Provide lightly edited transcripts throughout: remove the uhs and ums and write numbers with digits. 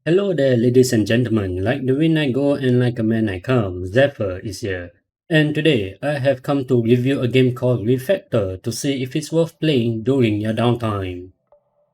Hello there, ladies and gentlemen. Like the wind I go and like a man I come, Zephyr is here. And today, I have come to review a game called Refactor to see if it's worth playing during your downtime.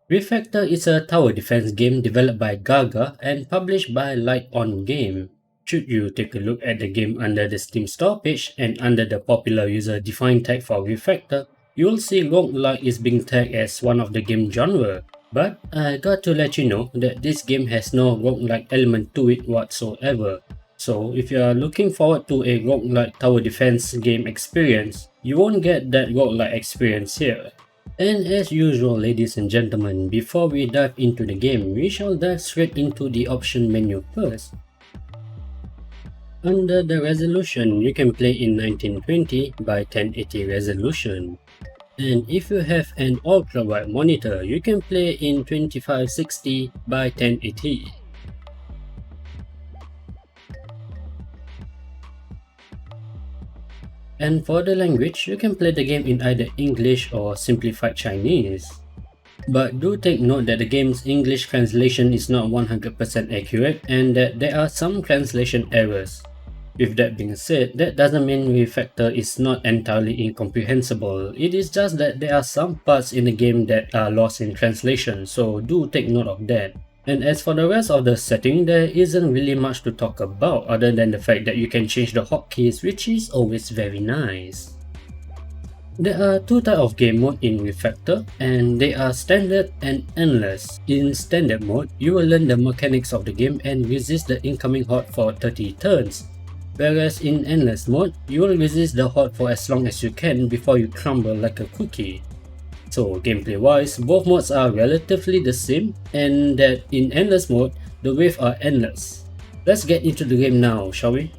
Refactor is a tower defense game developed by GAGA and published by LightOn Game. Should you take a look at the game under the Steam store page and under the popular user-defined tag for Refactor, you'll see roguelike is being tagged as one of the game genre. But I got to let you know that this game has no roguelike element to it whatsoever. So if you are looking forward to a roguelike tower defense game experience, you won't get that roguelike experience here. And as usual, ladies and gentlemen, before we dive into the game, we shall dive straight into the option menu first. Under the resolution, you can play in 1920 by 1080 resolution. And if you have an ultra-wide monitor, you can play in 2560 by 1080. And for the language, you can play the game in either English or simplified Chinese. But do take note that the game's English translation is not 100% accurate and that there are some translation errors. With that being said, that doesn't mean Refactor is not entirely incomprehensible, it is just that there are some parts in the game that are lost in translation, so do take note of that. And as for the rest of the setting, there isn't really much to talk about other than the fact that you can change the hotkeys, which is always very nice. There are two types of game mode in Refactor, and they are standard and endless. In standard mode, you will learn the mechanics of the game and resist the incoming horde for 30 turns. Whereas in endless mode, you will resist the horde for as long as you can before you crumble like a cookie. So gameplay wise, both modes are relatively the same, and that in endless mode, the waves are endless. Let's get into the game now, shall we?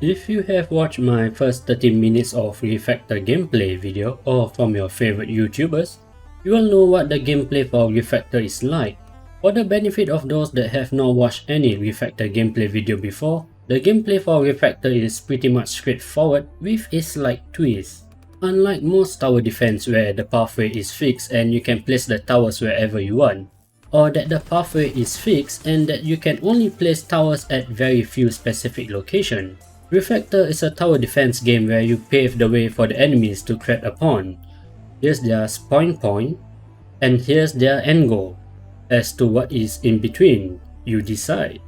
If you have watched my first 30 minutes of Refactor gameplay video or from your favorite YouTubers, you will know what the gameplay for Refactor is like. For the benefit of those that have not watched any Refactor gameplay video before, the gameplay for Refactor is pretty much straightforward with a slight twist. Unlike most tower defense where the pathway is fixed and you can place the towers wherever you want, or that the pathway is fixed and that you can only place towers at very few specific locations, Refactor is a tower defense game where you pave the way for the enemies to tread upon. Here's their spawn point, and here's their end goal. As to what is in between, you decide.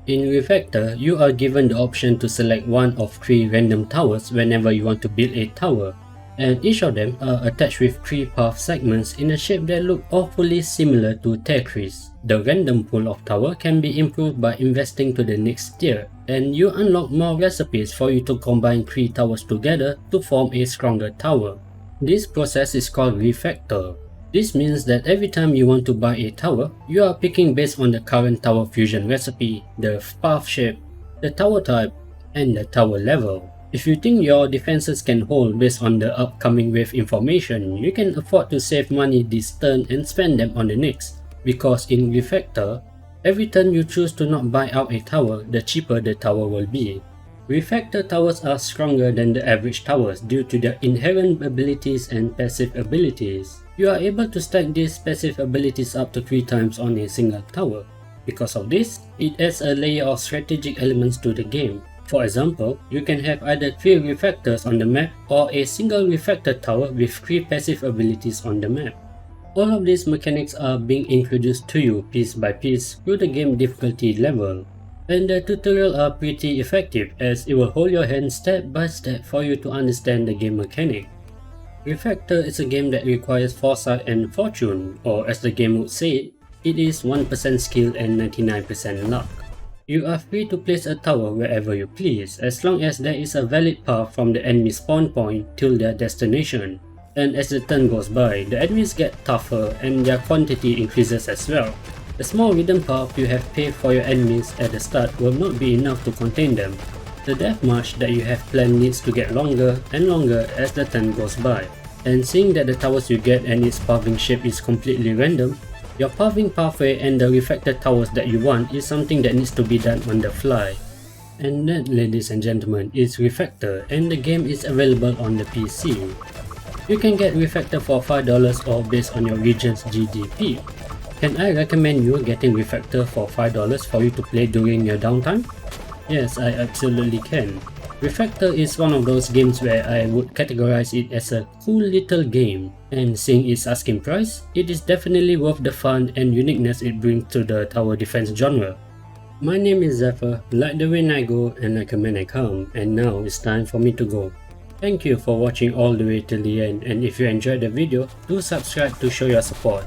In Refactor, you are given the option to select one of 3 random towers whenever you want to build a tower, and each of them are attached with 3 path segments in a shape that look awfully similar to Tetris. The random pool of tower can be improved by investing to the next tier, and you unlock more recipes for you to combine 3 towers together to form a stronger tower. This process is called Refactor. This means that every time you want to buy a tower, you are picking based on the current tower fusion recipe, the path shape, the tower type, and the tower level. If you think your defenses can hold based on the upcoming wave information, you can afford to save money this turn and spend them on the next, because in Refactor, every turn you choose to not buy out a tower, the cheaper the tower will be. Refactor towers are stronger than the average towers due to their inherent abilities and passive abilities. You are able to stack these passive abilities up to 3 times on a single tower. Because of this, it adds a layer of strategic elements to the game. For example, you can have either 3 refactors on the map or a single refactor tower with 3 passive abilities on the map. All of these mechanics are being introduced to you piece by piece through the game difficulty level. And the tutorial are pretty effective as it will hold your hand step by step for you to understand the game mechanic. Refactor is a game that requires foresight and fortune, or as the game would say, it is 1% skill and 99% luck. You are free to place a tower wherever you please, as long as there is a valid path from the enemy spawn point till their destination. And as the turn goes by, the enemies get tougher and their quantity increases as well. The small hidden path you have paved for your enemies at the start will not be enough to contain them. The death march that you have planned needs to get longer and longer as the turn goes by. And seeing that the towers you get and its pathing shape is completely random, your pathing pathway and the refactor towers that you want is something that needs to be done on the fly. And that, ladies and gentlemen, is Refactor, and the game is available on the PC. You can get Refactor for $5 or based on your region's GDP. Can I recommend you getting Refactor for $5 for you to play during your downtime? Yes, I absolutely can. Refactor is one of those games where I would categorize it as a cool little game, and seeing its asking price, it is definitely worth the fun and uniqueness it brings to the tower defense genre. My name is Zephyr, like the wind I go and like a man I come, and now it's time for me to go. Thank you for watching all the way till the end, and if you enjoyed the video, do subscribe to show your support.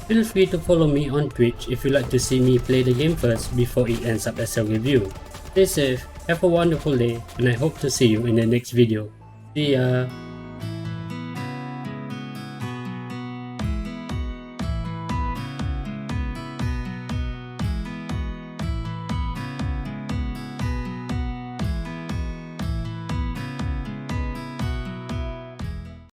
Feel free to follow me on Twitch if you'd like to see me play the game first before it ends up as a review. Stay safe, have a wonderful day, and I hope to see you in the next video. See ya!